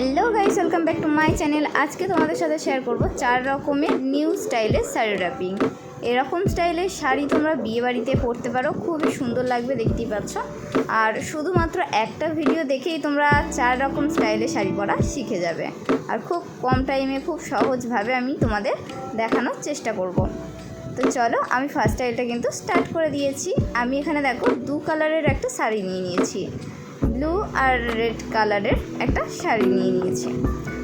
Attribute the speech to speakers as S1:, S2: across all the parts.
S1: Hello guys, welcome back to my channel. আজকে তোমাদের সাথে শেয়ার করব 4 রকমের নিউ স্টাইলের শাড়ি র্যাপিং। এরকম স্টাইলের শাড়ি তোমরা বিয়েবাড়িতে পরতে পারো, খুবই সুন্দর লাগবে, দেখতেই পাচ্ছ। আর শুধুমাত্র একটা ভিডিও দেখেই তোমরা 4 রকম স্টাইলের শাড়ি পরা শিখে যাবে। আর খুব কম টাইমে খুব সহজভাবে আমি তোমাদের দেখানোর চেষ্টা করব। তো চলো, আমি ফার্স্ট স্টাইলটা কিন্তু স্টার্ট করে দিয়েছি। আমি এখানে দেখো 2 কালারের একটা শাড়ি নিয়ে নিয়েছি, ব্লু আর রেড কালারের একটা শাড়ি নিয়ে নিয়েছি।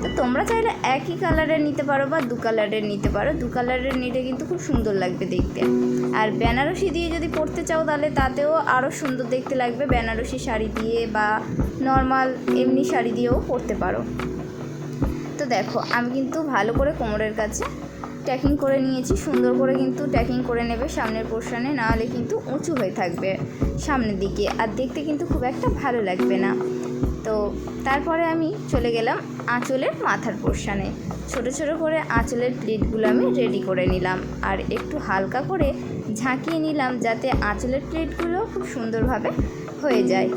S1: তো তোমরা চাইলে একই কালারের নিতে পারো বা 2 কালারের নিতে পারো। 2 কালারের নিলে কিন্তু খুব সুন্দর লাগবে দেখতে। আর বেনারসি দিয়ে যদি পরতে চাও তাহলে তাতেও আরও সুন্দর দেখতে লাগবে। বেনারসি শাড়ি দিয়ে বা নর্মাল এমনি শাড়ি দিয়েও পরতে পারো। তো দেখো, আমি কিন্তু ভালো করে কোমরের কাছে ট্যাকিং করে নিয়েছি। সুন্দর করে কিন্তু ট্যাকিং করে নেবে সামনের পোর্শনে, নাহলে কিন্তু উঁচু হয়ে থাকবে সামনের দিকে, আর দেখতে কিন্তু খুব একটা ভালো লাগবে না। তো তারপরে আমি চলে গেলাম আঁচলের মাথার পোর্শনে। ছোট ছোট করে আঁচলের প্লেটগুলো আমি রেডি করে নিলাম, আর একটু হালকা করে ঝাঁকিয়ে নিলাম যাতে আঁচলের প্লেটগুলো খুব সুন্দরভাবে হয়ে যায়।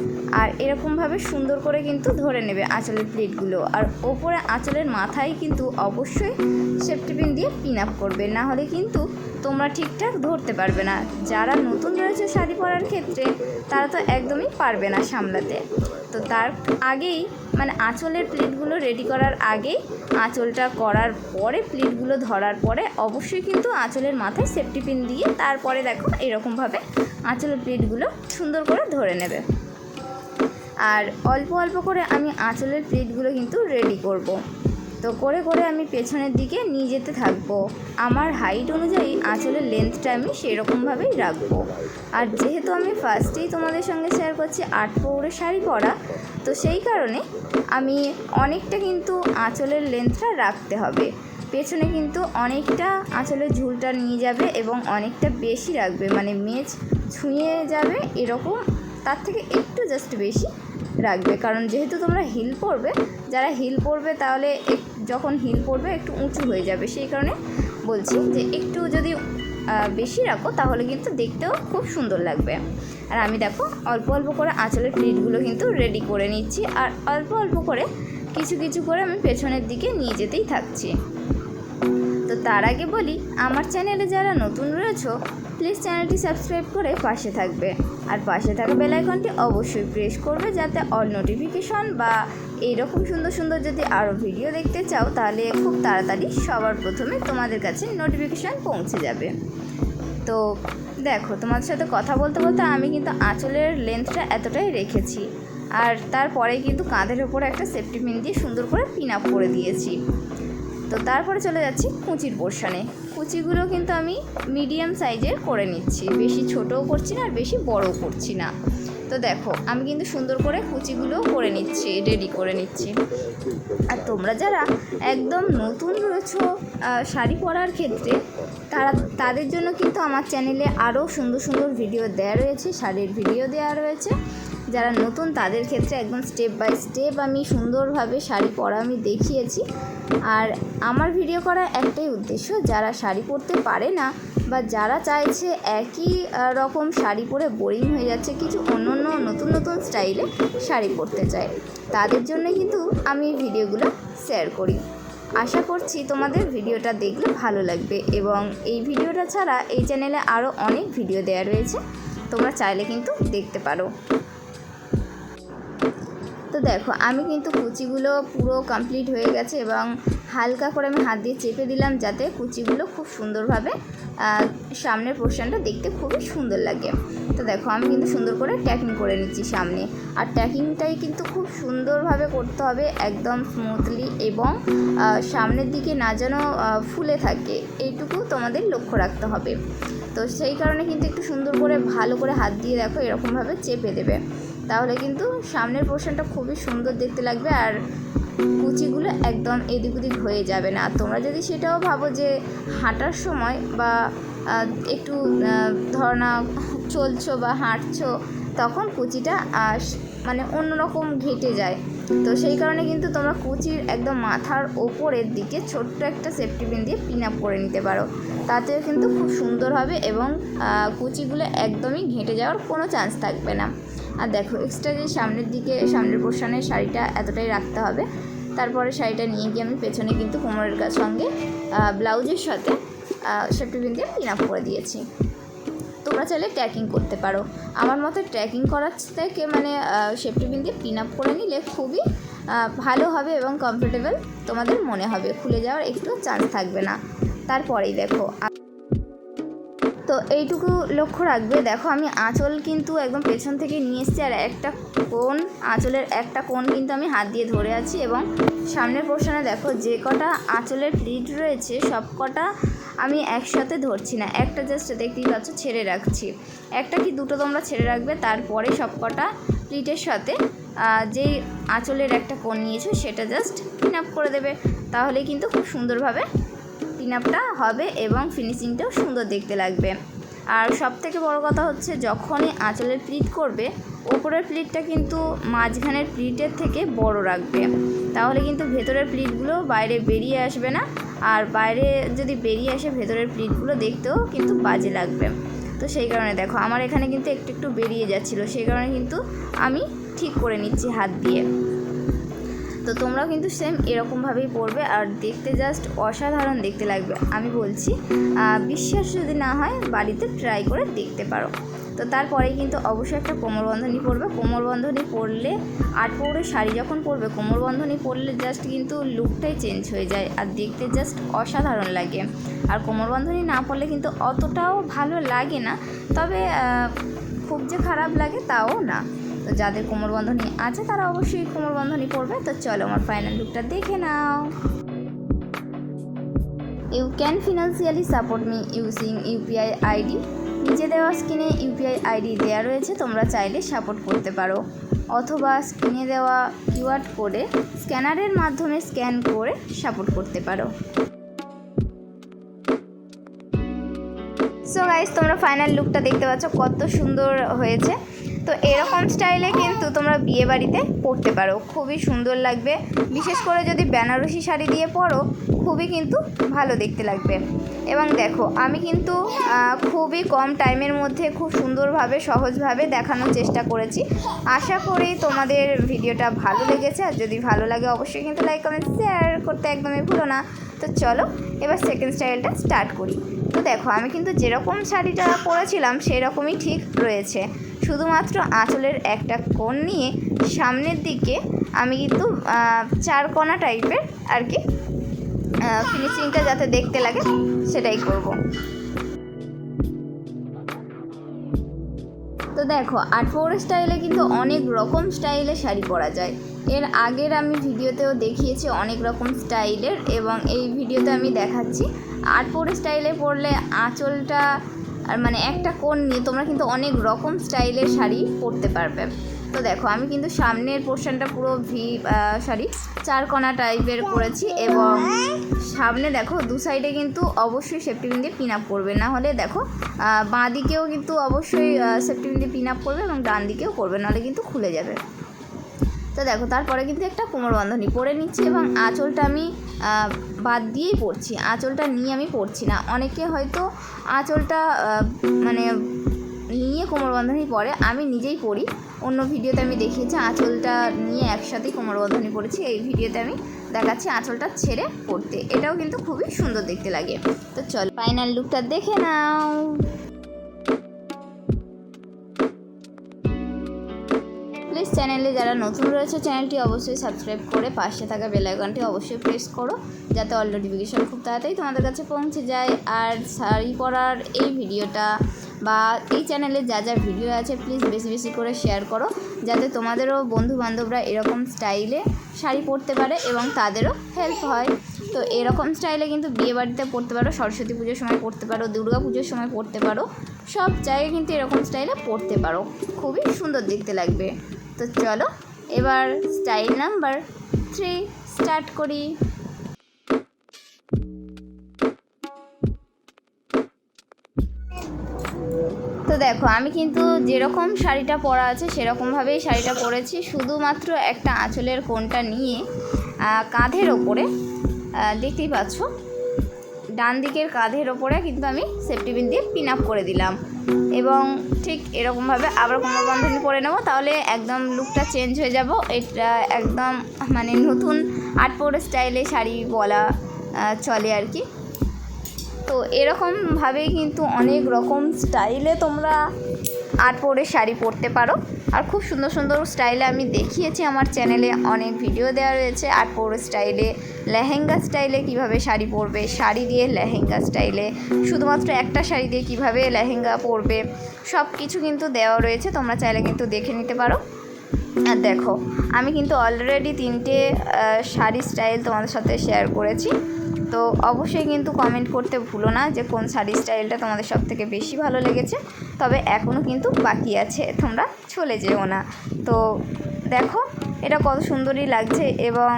S1: আর এরকমভাবে সুন্দর করে কিন্তু ধরে নেবে আঁচলের প্লেটগুলো। আর ওপরে আঁচলের মাথায় কিন্তু অবশ্যই সেফটি পিন দিয়ে পিন আপ করবে, না হলে কিন্তু তোমরা ঠিকঠাক ধরতে পারবে না। যারা নতুন রয়েছে শাড়ি পরার ক্ষেত্রে তারা তো একদমই পারবে না সামলাতে। তো তার আগেই মানে আঁচলের প্লেটগুলো রেডি করার আগেই, আঁচলটা করার পরে, প্লেটগুলো ধরার পরে অবশ্যই কিন্তু আঁচলের মাথায় সেফটি পিন দিয়ে তারপরে দেখো এরকমভাবে আঁচলের প্লেটগুলো সুন্দর করে ধরে নেবে। আর অল্প অল্প করে আমি আঁচলের প্লেটগুলো কিন্তু রেডি করব। তো করে করে আমি পেছনের দিকে নিয়ে যেতে থাকবো। আমার হাইট অনুযায়ী আঁচলের লেন্থটা আমি সেরকমভাবেই রাখবো। আর যেহেতু আমি ফার্স্টেই তোমাদের সঙ্গে শেয়ার করছি 8 পৌরে শাড়ি পরা, তো সেই কারণে আমি অনেকটা কিন্তু আঁচলের লেন্থটা রাখতে হবে। পেছনে কিন্তু অনেকটা আঁচলের ঝুলটা নিয়ে যাবে এবং অনেকটা বেশি রাখবে, মানে মেজ ছুঁয়ে যাবে এরকম, তার থেকে একটু জাস্ট বেশি রাখবে। কারণ যেহেতু তোমরা হিল পরবে, যারা হিল পরবে তাহলে যখন হিল পরবে একটু উঁচু হয়ে যাবে, সেই কারণে বলছি যে একটু যদি বেশি রাখো তাহলে কিন্তু দেখতেও খুব সুন্দর লাগবে। আর আমি দেখো অল্প অল্প করে আঁচলের প্লেটগুলো কিন্তু রেডি করে নিচ্ছি, আর অল্প অল্প করে কিছু কিছু করে আমি পেছনের দিকে নিয়ে যেতেই থাকছি। তো তার আগে বলি, আমার চ্যানেলে যারা নতুন রয়েছো প্লিজ চ্যানেলটি সাবস্ক্রাইব করে পাশে থাকবে, আর পাশে থাকা বেল আইকনটি অবশ্যই প্রেস করবে যাতে অল নোটিফিকেশন বা এইরকম সুন্দর সুন্দর যদি আরও ভিডিও দেখতে চাও তাহলে খুব তাড়াতাড়ি সবার প্রথমে তোমাদের কাছে নোটিফিকেশান পৌঁছে যাবে। তো দেখো, তোমাদের সাথে কথা বলতে বলতে আমি কিন্তু আঁচলের লেন্থটা এতটাই রেখেছি, আর তারপরে কিন্তু কাঁধের ওপরে একটা সেফটি পিন দিয়ে সুন্দর করে পিন আপ করে দিয়েছি। তো তারপরে চলে যাচ্ছি কুচির পোর্শনে। কুচিগুলো কিন্তু আমি মিডিয়াম সাইজের করে নিচ্ছি, বেশি ছোটও করছি না আর বেশি বড়ও করছি না। তো দেখো, আমি কিন্তু সুন্দর করে কুচিগুলোও করে নিচ্ছি, রেডি করে নিচ্ছি। আর তোমরা যারা একদম নতুন রয়েছো শাড়ি পরার ক্ষেত্রে, তাদের জন্য কিন্তু আমার চ্যানেলে আরও সুন্দর সুন্দর ভিডিও দেওয়া রয়েছে, শাড়ির ভিডিও দেওয়া রয়েছে। যারা নতুন তাদের ক্ষেত্রে একদম স্টেপ বাই স্টেপ আমি সুন্দরভাবে শাড়ি পরা আমি দেখিয়েছি। আর আমার ভিডিও করার একটাই উদ্দেশ্য, যারা শাড়ি পরতে পারে না বা যারা চাইছে একই রকম শাড়ি পরে বোরিং হয়ে যাচ্ছে, কিছু অন্য অন্য নতুন নতুন স্টাইলে শাড়ি পরতে চায়, তাদের জন্য কিন্তু আমি এই ভিডিওগুলো শেয়ার করি। আশা করছি তোমাদের ভিডিওটা দেখলে ভালো লাগবে, এবং এই ভিডিওটা ছাড়া এই চ্যানেলে আরও অনেক ভিডিও দেওয়া রয়েছে, তোমরা চাইলে কিন্তু দেখতে পারো। তো দেখো, আমি কিন্তু কুচিগুলো পুরো কমপ্লিট হয়ে গেছে এবং হালকা করে আমি হাত দিয়ে চেপে দিলাম যাতে কুচিগুলো খুব সুন্দরভাবে সামনের পোর্শনটা দেখতে খুবই সুন্দর লাগে। তো দেখো, আমি কিন্তু সুন্দর করে ট্যাকিং করে নিচ্ছি সামনে, আর ট্যাকিংটাই কিন্তু খুব সুন্দরভাবে করতে হবে, একদম স্মুথলি, এবং সামনের দিকে না যেন ফুলে থাকে এইটুকু তোমাদের লক্ষ্য রাখতে হবে। তো সেই কারণে কিন্তু একটু সুন্দর করে ভালো করে হাত দিয়ে দেখো এরকমভাবে চেপে দেবে, তাহলে কিন্তু সামনের পোর্শনটা খুবই সুন্দর দেখতে লাগবে, আর কুচিগুলো একদম এদিক ওদিক হয়ে যাবে না। তোমরা যদি সেটাও ভাবো যে হাঁটার সময় বা একটু ধরো না চলছো বা হাঁটছো, তখন কুচিটা মানে অন্যরকম ঘেটে যায়, তো সেই কারণে কিন্তু তোমরা কুচির একদম মাথার ওপরের দিকে ছোট্ট একটা সেফটি পিন দিয়ে পিন আপ করে নিতে পারো, তাতেও কিন্তু খুব সুন্দর হবে এবং কুচিগুলো একদমই ঘেঁটে যাওয়ার কোনো চান্স থাকবে না। আর দেখো, এক্সট্রা যে সামনের দিকে সামনের পোর্শনের শাড়িটা এতটাই রাখতে হবে, তারপরে শাড়িটা নিয়ে গিয়ে আমি পেছনে কিন্তু কোমরের সঙ্গে ব্লাউজের সাথে সেফটি পিন দিয়ে পিন আপ করে দিয়েছি। তোমরা চাইলে ট্র্যাকিং করতে পারো। আমার মতে ট্র্যাকিং করার থেকে মানে সেফটি পিন দিয়ে পিন আপ করে নিলে খুবই ভালো হবে এবং কমফোর্টেবল তোমাদের মনে হবে, খুলে যাওয়ার একটু চান্স থাকবে না। তারপরেই দেখো, তো এইটুকু লক্ষ্য রাখবে। দেখো আমি আঁচল কিন্তু একদম পেছন থেকে নিয়ে এসেছি, আর একটা কোণ, আঁচলের একটা কোণ কিন্তু আমি হাত দিয়ে ধরে আছি, এবং সামনের পোর্শনে দেখো যে কটা আঁচলের প্লিট রয়েছে সব কটা আমি একসাথে ধরছি না, একটা জাস্ট দেখতেই পাচ্ছ ছেড়ে রাখছি। একটা কি দুটো তোমরা ছেড়ে রাখবে, তারপরে সব কটা প্লিটের সাথে যেই আঁচলের একটা কোণ নিয়েছো সেটা জাস্ট পিন আপ করে দেবে, তাহলে কিন্তু খুব সুন্দরভাবে পিন আপটা হবে এবং ফিনিশিংটাও সুন্দর দেখতে লাগবে। আর সবথেকে বড় কথা হচ্ছে, যখনই আঁচলের প্লিট করবে ওপরের প্লিটটা কিন্তু মাঝখানের প্লিটের থেকে বড় রাখবে, তাহলে কিন্তু ভেতরের প্লিটগুলো বাইরে বেরিয়ে আসবে না, আর বাইরে যদি বেরিয়ে আসে ভেতরের প্লিটগুলো দেখতেও কিন্তু বাজে লাগবে। তো সেই কারণে দেখো আমার এখানে কিন্তু একটু একটু বেরিয়ে যাচ্ছিলো, সেই কারণে কিন্তু আমি ঠিক করে নিচ্ছি হাত দিয়ে। তো তোমরাও কিন্তু সেম এরকমভাবেই পরবে, আর দেখতে জাস্ট অসাধারণ দেখতে লাগবে। আমি বলছি, বিশ্বাস যদি না হয় বাড়িতে ট্রাই করে দেখতে পারো। তো তারপরেই কিন্তু অবশ্যই একটা কোমরবন্ধনী পরবে। কোমরবন্ধনী পরলে, আট পৌরে শাড়ি যখন পরবে কোমরবন্ধনী পরলে জাস্ট কিন্তু লুকটাই চেঞ্জ হয়ে যায়, আর দেখতে জাস্ট অসাধারণ লাগে। আর কোমরবন্ধনী না পরলে কিন্তু অতটাও ভালো লাগে না, তবে খুব যে খারাপ লাগে তাও না। তো যাদের কোমরবন্ধনী আছে তারা অবশ্যই কোমরবন্ধনী পরবে। তো চলো আমার ফাইনাল লুকটা দেখে নাও। You can financially support me using UPI ID. নিচে দেওয়া স্ক্রিনে ইউপিআই আইডি দেওয়া রয়েছে, তোমরা চাইলে সাপোর্ট করতে পারো, অথবা স্ক্রিনে দেওয়া কিউআর কোডে স্ক্যানারের মাধ্যমে স্ক্যান করে সাপোর্ট করতে পারো। সো গাইস, তোমরা ফাইনাল লুকটা দেখতে পাচ্ছ কত সুন্দর হয়েছে। তো এরকম স্টাইলে কিন্তু তোমরা বিয়ে বাড়িতে পরতে পারো, খুবই সুন্দর লাগবে। বিশেষ করে যদি বেনারসি শাড়ি দিয়ে পরো খুবই কিন্তু ভালো দেখতে লাগবে। এবং দেখো আমি কিন্তু খুবই কম টাইমের মধ্যে খুব সুন্দরভাবে সহজভাবে দেখানোর চেষ্টা করেছি। আশা করি তোমাদের ভিডিওটা ভালো লেগেছে, আর যদি ভালো লাগে অবশ্যই কিন্তু লাইক কমেন্ট শেয়ার করতে একদমই ভুলো না। তো চলো এবার সেকেন্ড স্টাইলটা স্টার্ট করি। তো দেখো আমি কিন্তু যেরকম শাড়িটা পরেছিলাম সেই রকমই ঠিক রয়েছে, শুধুমাত্র আঁচলের একটা কোণ নিয়ে সামনের দিকে আমি কিন্তু চারকোনা টাইপের আর কি ফিনিশিংটা যাতে দেখতে লাগে সেটাই করব। তো দেখো আটপৌর স্টাইলে কিন্তু অনেক রকম স্টাইলে শাড়ি পরা যায়। এর আগের আমি ভিডিওতেও দেখিয়েছি অনেক রকম স্টাইলের, এবং এই ভিডিওতে আমি দেখাচ্ছি আটপৌর স্টাইলে পরলে আঁচলটা আর মানে একটা কোণ নিয়ে তোমরা কিন্তু অনেক রকম স্টাইলের শাড়ি পরতে পারবে। তো দেখো আমি কিন্তু সামনের পোর্শনটা পুরো চারকোনা টাইপের করেছি, এবং সামনে দেখো দু সাইডে কিন্তু অবশ্যই সেফটি পিন দিয়ে পিন আপ করবে, না হলে দেখো বাঁ দিকেও কিন্তু অবশ্যই সেফটি পিন দিয়ে পিন আপ করবে এবং ডান দিকেও করবে, নাহলে কিন্তু খুলে যাবে। তো দেখো তারপরে কিন্তু একটা কোমরবন্ধনী পরে নিচ্ছি, এবং আঁচলটা আমি বাদ দিয়েই পরছি, আঁচলটা নিয়ে আমি পরছি না। অনেকে হয়তো আঁচলটা মানে নিয়ে কোমরবন্ধনী পরে, আমি নিজেই পরি। অন্য ভিডিওতে আমি দেখিয়েছি আঁচলটা নিয়ে একসাথেই কোমরবন্ধনী পরেছি, এই ভিডিওতে আমি দেখাচ্ছি আঁচলটা ছেড়ে পরতে, এটাও কিন্তু খুবই সুন্দর দেখতে লাগে। তো চল ফাইনাল লুকটা দেখে নাও। প্লিজ চ্যানেলে যারা নতুন রয়েছে চ্যানেলটি অবশ্যই সাবস্ক্রাইব করে পাশে থাকা বেল আইকনটি অবশ্যই প্রেস করো, যাতে অল নোটিফিকেশন খুব তাড়াতাড়ি তোমাদের কাছে পৌঁছে যায়। আর শাড়ি পরার এই ভিডিওটা বা এই চ্যানেলে যা যা ভিডিও আছে প্লিজ বেশি বেশি করে শেয়ার করো, যাতে তোমাদেরও বন্ধুবান্ধবরা এরকম স্টাইলে শাড়ি পরতে পারে এবং তাদেরও হেল্প হয়। তো এরকম স্টাইলে কিন্তু বিয়েবাড়িতে পরতে পারো, সরস্বতী পুজোর সময় পরতে পারো, দুর্গা পুজোর সময় পরতে পারো, সব জায়গায় কিন্তু এরকম স্টাইলে পরতে পারো, খুবই সুন্দর দেখতে লাগবে। তো চলো এবার স্টাইল নাম্বার 3 স্টার্ট করি। তো দেখো আমি কিন্তু যেরকম শাড়িটা পরা আছে সেরকমভাবেই শাড়িটা পরেছি, শুধুমাত্র একটা আঁচলের কোণটা নিয়ে কাঁধের ওপরে দেখতেই পাচ্ছ ডান দিকের কাঁধের ওপরে কিন্তু আমি সেফটি পিন দিয়ে পিন আপ করে দিলাম এবং ঠিক এরকমভাবে আবার কোমর বন্ধনী পরে নেব, তাহলে একদম লুকটা চেঞ্জ হয়ে যাব। এটা একদম মানে নতুন আটপৌর স্টাইলে শাড়ি বলা চলে আর কি। তো এরকমভাবেই কিন্তু অনেক রকম স্টাইলে তোমরা আটপৌরের শাড়ি পরতে পারো। আর খুব সুন্দর সুন্দর স্টাইলে আমি দেখিয়েছি, আমার চ্যানেলে অনেক ভিডিও দেওয়া রয়েছে আটপৌরের স্টাইলে, লেহেঙ্গা স্টাইলে কিভাবে শাড়ি পরবে, শাড়ি দিয়ে লেহেঙ্গা স্টাইলে, শুধুমাত্র একটা শাড়ি দিয়ে কিভাবে লেহেঙ্গা পরবে, সব কিছু কিন্তু দেওয়া রয়েছে, তোমরা চাইলে কিন্তু দেখে নিতে পারো। আর দেখো আমি কিন্তু অলরেডি 3টে শাড়ি স্টাইল তোমাদের সাথে শেয়ার করেছি। তো অবশ্যই কিন্তু কমেন্ট করতে ভুলো না যে কোন শাড়ি স্টাইলটা তোমাদের সবথেকে বেশি ভালো লেগেছে। তবে এখনও কিন্তু বাকি আছে, তোমরা চলে যেও না। তো দেখো এটা কত সুন্দরই লাগছে এবং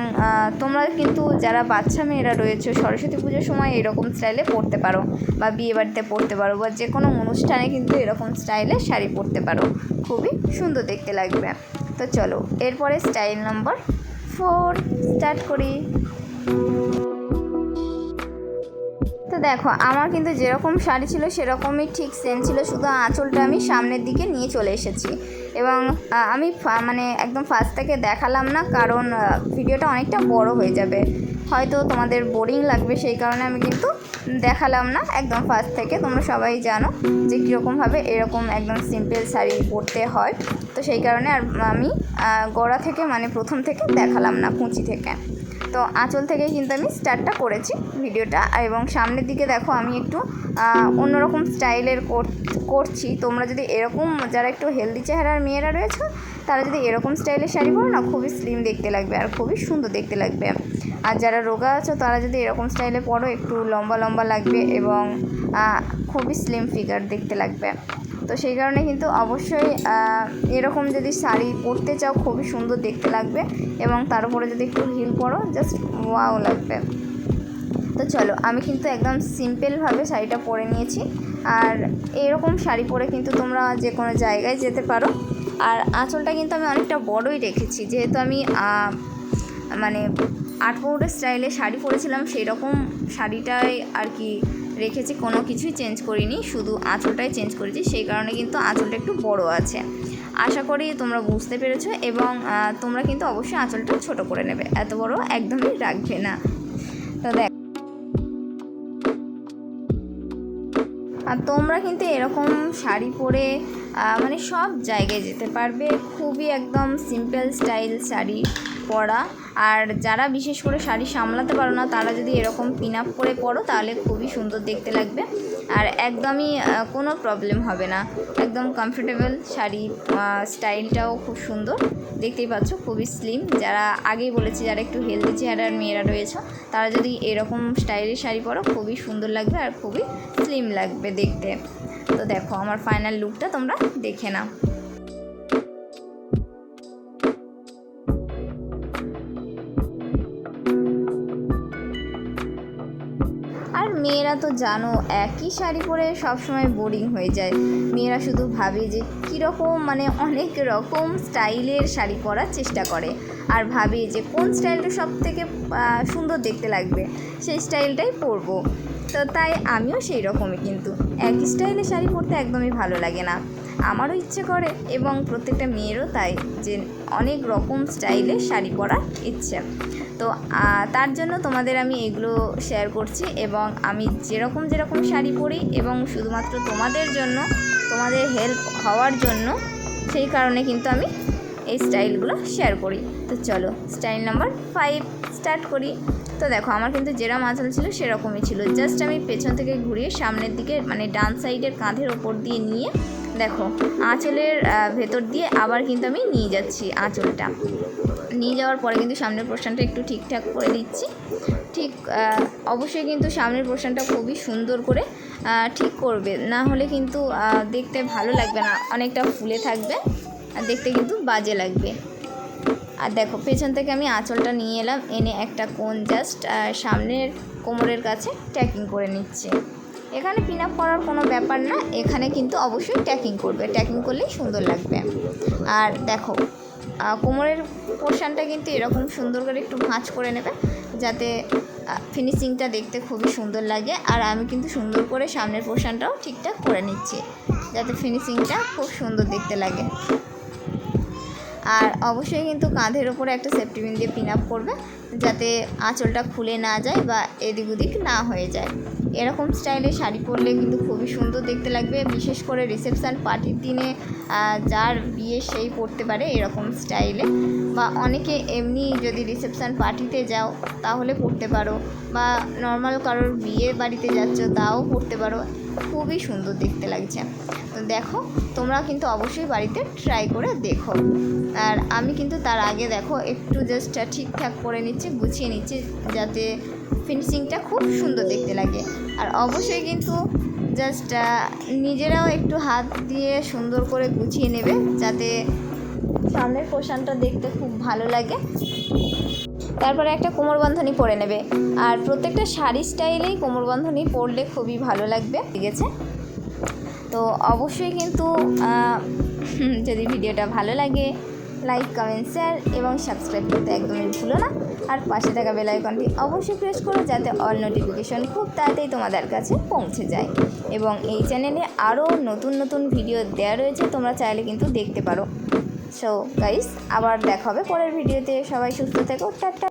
S1: তোমরা কিন্তু যারা বাচ্চা মেয়েরা রয়েছে সরস্বতী পুজোর সময় এরকম স্টাইলে পরতে পারো, বা বিয়েবাড়িতে পরতে পারো, বা যে কোনো অনুষ্ঠানে কিন্তু এরকম স্টাইলে শাড়ি পরতে পারো, খুবই সুন্দর দেখতে লাগবে। তো চলো এরপরে স্টাইল নাম্বার 4 স্টার্ট করি। তো দেখো আমার কিন্তু যেরকম শাড়ি ছিল সেরকমই ঠিক সেম ছিল, শুধু আঁচলটা আমি সামনের দিকে নিয়ে চলে এসেছি এবং আমি মানে একদম ফার্স্ট থেকে দেখালাম না, কারণ ভিডিওটা অনেকটা বড় হয়ে যাবে, হয়তো তোমাদের বোরিং লাগবে, সেই কারণে আমি কিন্তু দেখালাম না একদম ফার্স্ট থেকে। তোমরা সবাই জানো যে কীরকমভাবে এরকম একদম সিম্পল শাড়ি পরতে হয়, তো সেই কারণে আর আমি গোড়া থেকে মানে প্রথম থেকে দেখালাম না, কুঁচি থেকে। তো আঁচল থেকে কিন্তু আমি স্টার্টটা করেছি ভিডিওটা, এবং সামনের দিকে দেখো আমি একটু অন্যরকম স্টাইলের করছি। তোমরা যদি এরকম যারা একটু হেলদি চেহারার মেয়েরা রয়েছে তারা যদি এরকম স্টাইলের শাড়ি পরো না, খুবই স্লিম দেখতে লাগবে আর খুবই সুন্দর দেখতে লাগবে। আর যারা রোগা আছো তারা যদি এরকম স্টাইলে পরো, একটু লম্বা লম্বা লাগবে এবং খুবই স্লিম ফিগার দেখতে লাগবে। তো সেই কারণে কিন্তু অবশ্যই এরকম যদি শাড়ি পরতে চাও খুবই সুন্দর দেখতে লাগবে, এবং তার উপরে যদি একটু হিল পরো জাস্ট ওয়াও লাগবে। তো চলো আমি কিন্তু একদম সিম্পলভাবে শাড়িটা পরে নিয়েছি, আর এরকম শাড়ি পরে কিন্তু তোমরা যে কোনো জায়গায় যেতে পারো। আর আঁচলটা কিন্তু আমি অনেকটা বড়ই রেখেছি, যেহেতু আমি মানে আটপৌরের স্টাইলে শাড়ি পরেছিলাম সেই রকম শাড়িটাই আর কি রেখেছি, কোনো কিছুই চেঞ্জ করিনি, শুধু আঁচলটাই চেঞ্জ করেছি, সেই কারণে কিন্তু আঁচলটা একটু বড় আছে। আশা করি তোমরা বুঝতে পেরেছো, এবং তোমরা কিন্তু অবশ্যই আঁচলটা ছোট করে নেবে, এত বড় একদমই রাখবে না। তো দেখ আর তোমরা কিন্তু এরকম শাড়ি পরে মানে সব জায়গায় যেতে পারবে, খুবই একদম সিম্পল স্টাইল শাড়ি পরা। আর যারা বিশেষ করে শাড়ি সামলাতে পারো না তারা যদি এরকম পিন আপ করে পরো তাহলে খুবই সুন্দর দেখতে লাগবে, আর একদমই কোনো প্রবলেম হবে না, একদম কমফোর্টেবল শাড়ি। স্টাইলটাও খুব সুন্দর, দেখতেই পাচ্ছ খুবই স্লিম। যারা আগেই বলেছি যারা একটু হেলদি চেহারার মেয়েরা রয়েছে তারা যদি এরকম স্টাইলের শাড়ি পরো খুবই সুন্দর লাগবে আর খুবই স্লিম লাগবে দেখতে। তো দেখো আমার ফাইনাল লুকটা তোমরা দেখে নাও। আর মেয়েরা তো জানো একই শাড়ি পরে সবসময় বোরিং হয়ে যায়, মেয়েরা শুধু ভাবে যে কীরকম মানে অনেক রকম স্টাইলের শাড়ি পরার চেষ্টা করে, আর ভাবে যে কোন স্টাইলটা সব থেকে সুন্দর দেখতে লাগবে সেই স্টাইলটাই পরবো। তো তাই আমিও সেই রকমই, কিন্তু একই স্টাইলে শাড়ি পরতে একদমই ভালো লাগে না, আমারও ইচ্ছে করে এবং প্রত্যেকটা মেয়েরও তাই, যে অনেক রকম স্টাইলে শাড়ি পরার ইচ্ছে। তো তার জন্য তোমাদের আমি এগুলো শেয়ার করছি, এবং আমি যেরকম শাড়ি পরি এবং শুধুমাত্র তোমাদের জন্য, তোমাদের হেল্প হওয়ার জন্য, সেই কারণে কিন্তু আমি এই স্টাইলগুলো শেয়ার করি। তো চলো স্টাইল নাম্বার 5 স্টার্ট করি। তো দেখো আমার কিন্তু যেরকম আঁচল ছিল সেরকমই ছিল, জাস্ট আমি পেছন থেকে ঘুরিয়ে সামনের দিকে মানে ডান সাইডের কাঁধের ওপর দিয়ে নিয়ে দেখো আঁচলের ভেতর দিয়ে আবার কিন্তু আমি নিয়ে যাচ্ছি, আঁচলটা নিয়ে যাওয়ার পরে কিন্তু সামনের পোর্শনটা একটু ঠিকঠাক করে দিচ্ছি। ঠিক অবশ্যই কিন্তু সামনের পোর্শনটা খুবই সুন্দর করে ঠিক করবে, না হলে কিন্তু দেখতে ভালো লাগবে না, অনেকটা ফুলে থাকবে আর দেখতে কিন্তু বাজে লাগবে। আর দেখো পেছন থেকে আমি আঁচলটা নিয়ে এলাম, এনে একটা কোণ জাস্ট সামনের কোমরের কাছে ট্যাকিং করে নিচ্ছে। এখানে পিন আপ করার কোনো ব্যাপার না, এখানে কিন্তু অবশ্যই ট্যাকিং করবে, ট্যাকিং করলেই সুন্দর লাগবে। আর দেখো কোমরের পোর্শনটা কিন্তু এরকম সুন্দর করে একটু ভাঁজ করে নেবে, যাতে ফিনিশিংটা দেখতে খুবই সুন্দর লাগে। আর আমি কিন্তু সুন্দর করে সামনের পোর্শনটাও ঠিকঠাক করে নিচ্ছি যাতে ফিনিশিংটা খুব সুন্দর দেখতে লাগে। আর অবশ্যই কিন্তু কাঁধের ওপরে একটা সেফটি পিন দিয়ে পিন আপ করবে যাতে আঁচলটা খুলে না যায় বা এদিক ওদিক না হয়ে যায়। এরকম স্টাইলে শাড়ি পরলে কিন্তু খুবই সুন্দর দেখতে লাগবে, বিশেষ করে রিসেপশান পার্টির দিনে যার বিয়ে সেই পরতে পারে এরকম স্টাইলে, বা অনেকে এমনি যদি রিসেপশান পার্টিতে যাও তাহলে পরতে পারো, বা নর্মাল কারোর বিয়ে বাড়িতে যাচ্ছ তাও পরতে পারো, খুবই সুন্দর দেখতে লাগছে। তো দেখো তোমরা কিন্তু অবশ্যই বাড়িতে ট্রাই করে দেখো। আর আমি কিন্তু তার আগে দেখো একটু জাস্ট ঠিকঠাক করে নিচ্ছি, গুছিয়ে নিচ্ছি যাতে ফিনিশিংটা খুব সুন্দর দেখতে লাগে। আর অবশ্যই কিন্তু জাস্ট নিজেরাও একটু হাত দিয়ে সুন্দর করে গুছিয়ে নেবে যাতে সামনের পোর্শনটা দেখতে খুব ভালো লাগে। তারপরে একটা কোমরবন্ধনী পরে নেবে। আর প্রত্যেকটা শাড়ি স্টাইলেই কোমরবন্ধনী পরলে খুবই ভালো লাগবে, ঠিক আছে? তো অবশ্যই কিন্তু যদি ভিডিওটা ভালো লাগে লাইক, কমেন্ট, শেয়ার এবং সাবস্ক্রাইব করতে একদমই ভুলো না। আর পাশে থাকা বেল আইকনটি অবশ্যই প্রেস করো যাতে অল নোটিফিকেশন খুব তাড়াতাড়ি তোমাদের কাছে পৌঁছে যায়। এবং এই চ্যানেলে আরও নতুন নতুন ভিডিও দেওয়া রয়েছে, তোমরা চাইলে কিন্তু দেখতে পারো। সো গাইস, আবার দেখা হবে পরের ভিডিওতে। সবাই সুস্থ থেকো, টাটা।